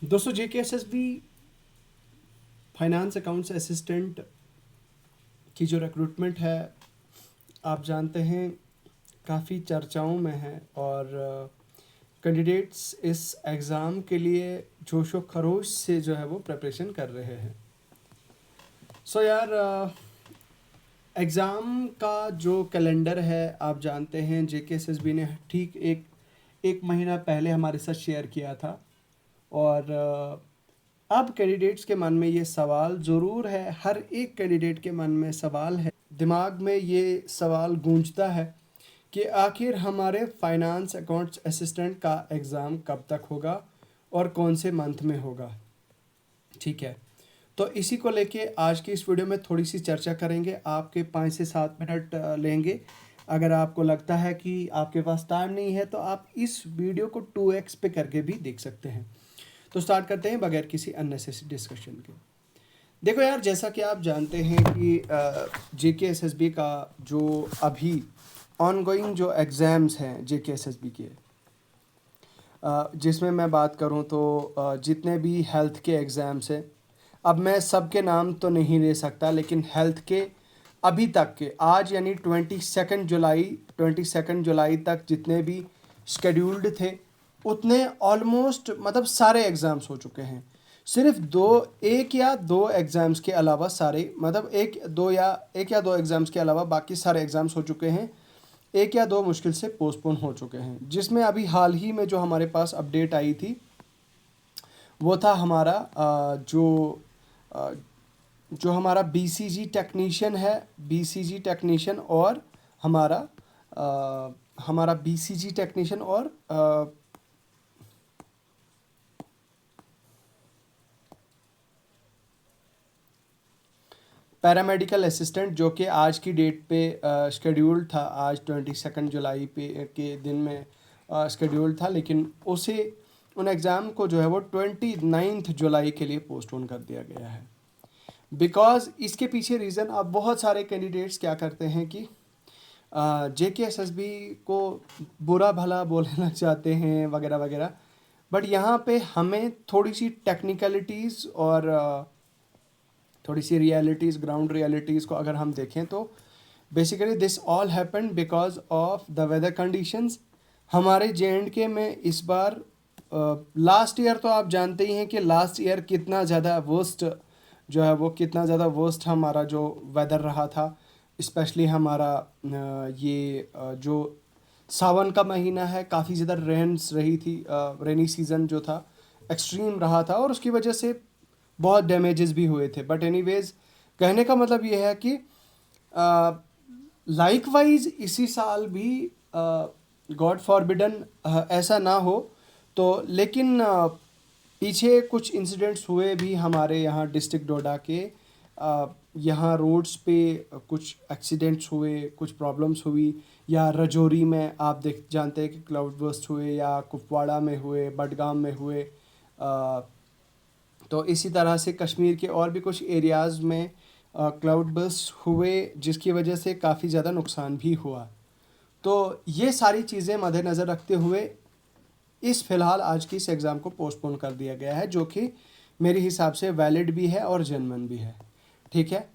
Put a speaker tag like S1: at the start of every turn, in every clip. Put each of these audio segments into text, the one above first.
S1: दोस्तों JKSSB finance accounts assistant की जो रिक्रूटमेंट है आप जानते हैं काफ़ी चर्चाओं में है और कैंडिडेट्स इस एग्ज़ाम के लिए जोश व खरोश से जो है वो प्रिपरेशन कर रहे हैं। सो यार एग्ज़ाम का जो कैलेंडर है आप जानते हैं JKSSB ने ठीक एक महीना पहले हमारे साथ शेयर किया था और अब कैंडिडेट्स के मन में ये सवाल ज़रूर है, हर एक कैंडिडेट के मन में सवाल है, दिमाग में ये सवाल गूंजता है कि आखिर हमारे फाइनेंस अकाउंट्स असिस्टेंट का एग्ज़ाम कब तक होगा और कौन से मंथ में होगा। ठीक है, तो इसी को लेके आज की इस वीडियो में थोड़ी सी चर्चा करेंगे। आपके 5 से 7 मिनट लेंगे। अगर आपको लगता है कि आपके पास टाइम नहीं है तो आप इस वीडियो को 2x पे करके भी देख सकते हैं। तो स्टार्ट करते हैं बगैर किसी अननेसेसरी डिस्कशन के। देखो यार, जैसा कि आप जानते हैं कि JKSSB का जो अभी ऑनगोइंग जो एग्ज़ाम्स हैं JKSSB के, जिसमें मैं बात करूं तो जितने भी हेल्थ के एग्ज़ाम्स हैं, अब मैं सबके नाम तो नहीं ले सकता, लेकिन हेल्थ के अभी तक के आज यानी 22 जुलाई तक जितने भी शेड्यूल्ड थे उतने ऑलमोस्ट मतलब सारे एग्ज़ाम्स हो चुके हैं। सिर्फ एक या दो एग्ज़ाम्स के अलावा सारे मतलब एक या दो एग्ज़ाम्स के अलावा बाकी सारे एग्ज़ाम्स हो चुके हैं। एक या दो मुश्किल से पोस्टपोन हो चुके हैं, जिसमें अभी हाल ही में जो हमारे पास अपडेट आई थी वो था हमारा अ, जो हमारा BCG टेक्नीशियन है, BCG टेक्नीशियन और हमारा हमारा BCG टेक्नीशियन और पैरामेडिकल असिस्टेंट, जो कि आज की डेट पे शेड्यूल्ड था। आज 22 जुलाई पे के दिन में शेड्यूल्ड था, लेकिन उन एग्ज़ाम को जो है वो 29 जुलाई के लिए पोस्टपोन कर दिया गया है। बिकॉज़ इसके पीछे रीज़न, अब बहुत सारे कैंडिडेट्स क्या करते हैं कि JKSSB को बुरा भला बोलना चाहते हैं वगैरह वगैरह, बट यहाँ पे हमें थोड़ी सी टेक्निकलिटीज़ और थोड़ी सी रियलिटीज़, ग्राउंड रियलिटीज़ को अगर हम देखें तो basically this all happened because of the weather conditions. हमारे JNK में इस बार लास्ट ईयर तो आप जानते ही हैं कि लास्ट ईयर कितना ज़्यादा वर्स्ट जो है वो कितना ज़्यादा वर्स्ट हमारा जो वेदर रहा था। स्पेशली हमारा जो सावन का महीना है, काफ़ी ज़्यादा रेन्स रही थी, रेनी सीज़न जो था एक्सट्रीम रहा था और उसकी वजह से बहुत डैमेजेस भी हुए थे। बट एनीवेज, कहने का मतलब ये है कि लाइकवाइज इसी साल भी गॉड फॉरबिडन ऐसा ना हो तो, लेकिन पीछे कुछ इंसिडेंट्स हुए भी हमारे यहाँ डिस्ट्रिक्ट डोडा के। यहाँ रोड्स पे कुछ एक्सीडेंट्स हुए, कुछ प्रॉब्लम्स हुई, या रजौरी में आप जानते हैं कि क्लाउड बर्स्ट हुए, या कुपवाड़ा में हुए, बडगाम में हुए। तो इसी तरह से कश्मीर के और भी कुछ एरियाज़ में क्लाउड बर्स्ट हुए, जिसकी वजह से काफ़ी ज़्यादा नुकसान भी हुआ। तो ये सारी चीज़ें मद्देनज़र रखते हुए फ़िलहाल आज की इस एग्ज़ाम को पोस्टपोन कर दिया गया है, जो कि मेरे हिसाब से वैलिड भी है और जेन्युइन भी है। ठीक है,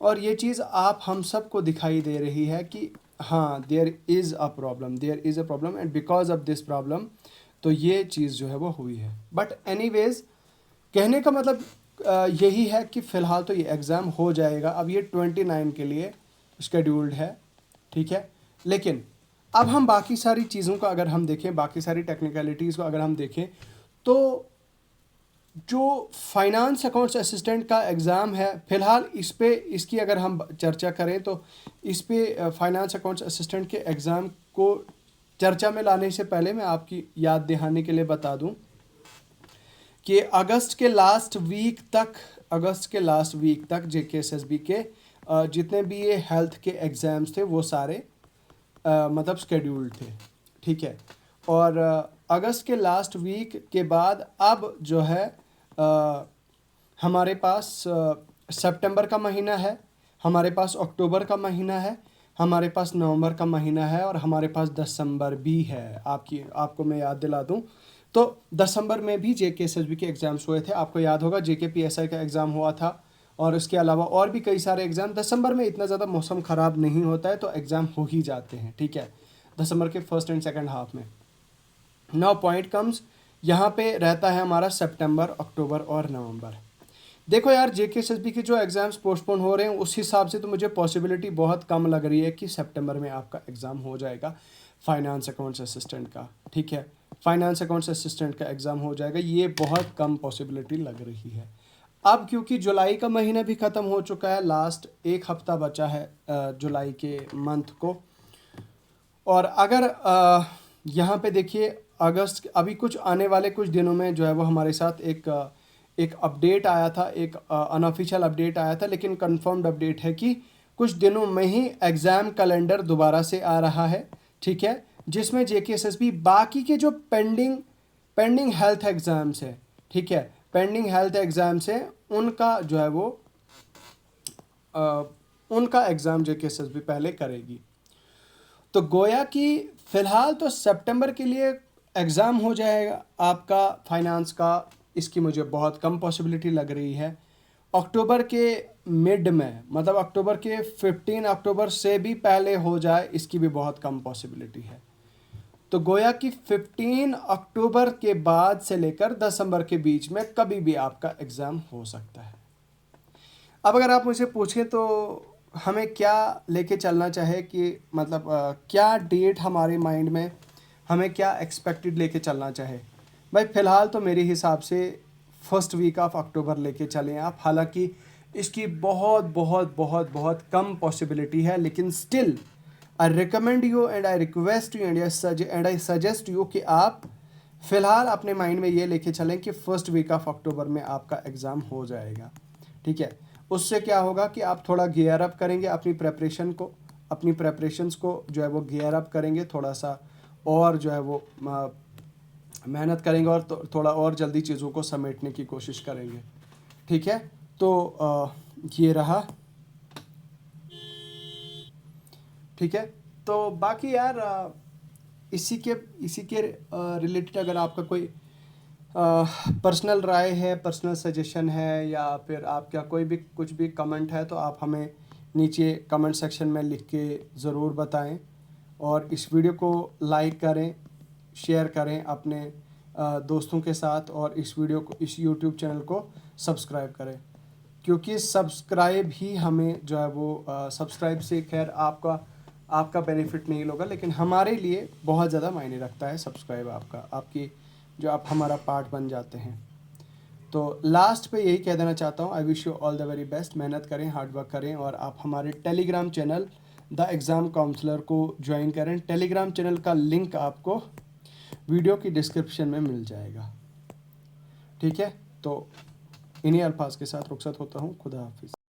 S1: और ये चीज़ आप हम सब को दिखाई दे रही है कि हाँ, there is a problem and because of this problem तो ये चीज़ जो है वो हुई है। बट एनीवेज, कहने का मतलब यही है कि फ़िलहाल तो ये एग्ज़ाम हो जाएगा। अब ये 29 के लिए शेड्यूल्ड है। ठीक है, लेकिन अब हम बाकी सारी चीज़ों को अगर हम देखें, बाकी सारी टेक्निकलिटीज़ को अगर हम देखें, तो जो फाइनेंस अकाउंट्स असिस्टेंट का एग्ज़ाम है फ़िलहाल इसकी अगर हम चर्चा करें तो इस पे फाइनेंस अकाउंट्स असिस्टेंट के एग्ज़ाम को चर्चा में लाने से पहले मैं आपकी याद दहानी के लिए बता दूं कि अगस्त के लास्ट वीक तक JKSSB के जितने भी ये हेल्थ के एग्ज़ाम्स थे वो सारे मतलब शेड्यूल्ड थे। ठीक है, और अगस्त के लास्ट वीक के बाद अब जो है हमारे पास सितंबर का महीना है, हमारे पास अक्टूबर का महीना है, हमारे पास नवंबर का महीना है और हमारे पास दिसंबर भी है। आपको मैं याद दिला दूं, तो दिसंबर में भी JKSSB के एग्ज़ाम्स हुए थे, आपको याद होगा JKPSI का एग्ज़ाम हुआ था, और उसके अलावा और भी कई सारे एग्ज़ाम। दिसंबर में इतना ज़्यादा मौसम ख़राब नहीं होता है, तो एग्ज़ाम हो ही जाते हैं, ठीक है, दिसंबर के फर्स्ट एंड सेकंड हाफ में। नाउ पॉइंट कम्स, यहाँ पे रहता है हमारा सितंबर, अक्टूबर और नवंबर। देखो यार, JKSSB के जो एग्ज़ाम्स पोस्टपोन हो रहे हैं उस हिसाब से तो मुझे पॉसिबिलिटी बहुत कम लग रही है कि सितंबर में आपका एग्ज़ाम हो जाएगा फाइनेंस अकाउंट्स असिस्टेंट का, ठीक है, फाइनेंस अकाउंट्स असिस्टेंट का एग्ज़ाम हो जाएगा, ये बहुत कम पॉसिबिलिटी लग रही है। अब क्योंकि जुलाई का महीना भी ख़त्म हो चुका है, लास्ट एक हफ़्ता बचा है जुलाई के मंथ को, और अगर यहाँ पे देखिए अगस्त, अभी कुछ आने वाले कुछ दिनों में जो है वो हमारे साथ एक अपडेट आया था, एक अनऑफिशियल अपडेट आया था, लेकिन कंफर्म्ड अपडेट है कि कुछ दिनों में ही एग्ज़ाम कैलेंडर दोबारा से आ रहा है, ठीक है, जिसमें JKSSB बाकी के जो पेंडिंग हेल्थ एग्ज़ाम्स है, ठीक है, पेंडिंग हेल्थ एग्ज़ाम्स है, उनका जो है वो उनका एग्ज़ाम JKSSB पहले करेगी। तो गोया कि फ़िलहाल तो सितंबर के लिए एग्ज़ाम हो जाएगा आपका फाइनेंस का, इसकी मुझे बहुत कम पॉसिबिलिटी लग रही है। अक्टूबर के मिड में, मतलब अक्टूबर के 15 अक्टूबर से भी पहले हो जाए, इसकी भी बहुत कम पॉसिबिलिटी है। तो गोया कि 15 अक्टूबर के बाद से लेकर दिसंबर के बीच में कभी भी आपका एग्ज़ाम हो सकता है। अब अगर आप मुझसे पूछें तो हमें क्या लेके चलना चाहे कि मतलब क्या डेट हमारे माइंड में, हमें क्या एक्सपेक्टेड लेके चलना चाहे, भाई फ़िलहाल तो मेरे हिसाब से फर्स्ट वीक ऑफ अक्टूबर लेके चलें आप। हालांकि इसकी बहुत बहुत बहुत बहुत कम पॉसिबिलिटी है, लेकिन still I recommend you and I request you and I suggest you कि आप फ़िलहाल अपने माइंड में ये लेके चलें कि फर्स्ट वीक ऑफ अक्टूबर में आपका एग्ज़ाम हो जाएगा, ठीक है। उससे क्या होगा कि आप थोड़ा गियर अप करेंगे अपनी प्रेपरेशंस को जो है वो गियर अप करेंगे, थोड़ा सा और जो है वो मेहनत करेंगे, और थोड़ा और जल्दी चीज़ों को समेटने की कोशिश करेंगे, ठीक है। तो ये रहा, ठीक है। तो बाकी यार इसी के रिलेटेड अगर आपका कोई पर्सनल राय है, पर्सनल सजेशन है, या फिर आपका कोई भी कुछ भी कमेंट है, तो आप हमें नीचे कमेंट सेक्शन में लिख के ज़रूर बताएं, और इस वीडियो को लाइक करें, शेयर करें अपने दोस्तों के साथ, और इस YouTube चैनल को सब्सक्राइब करें, क्योंकि सब्सक्राइब ही हमें जो है वो सब्सक्राइब से खैर आपका बेनिफिट नहीं होगा, लेकिन हमारे लिए बहुत ज़्यादा मायने रखता है सब्सक्राइब आपकी, जो आप हमारा पार्ट बन जाते हैं। तो लास्ट पे यही कह देना चाहता हूँ, I wish you all the very best, मेहनत करें, हार्ड वर्क करें, और आप हमारे Telegram channel the exam counsellor को ज्वाइन करें। टेलीग्राम चैनल का लिंक आपको वीडियो की डिस्क्रिप्शन में मिल जाएगा, ठीक है। तो इन्हीं अल्फाज के साथ रुखसत होता हूँ, खुदा हाफिज़।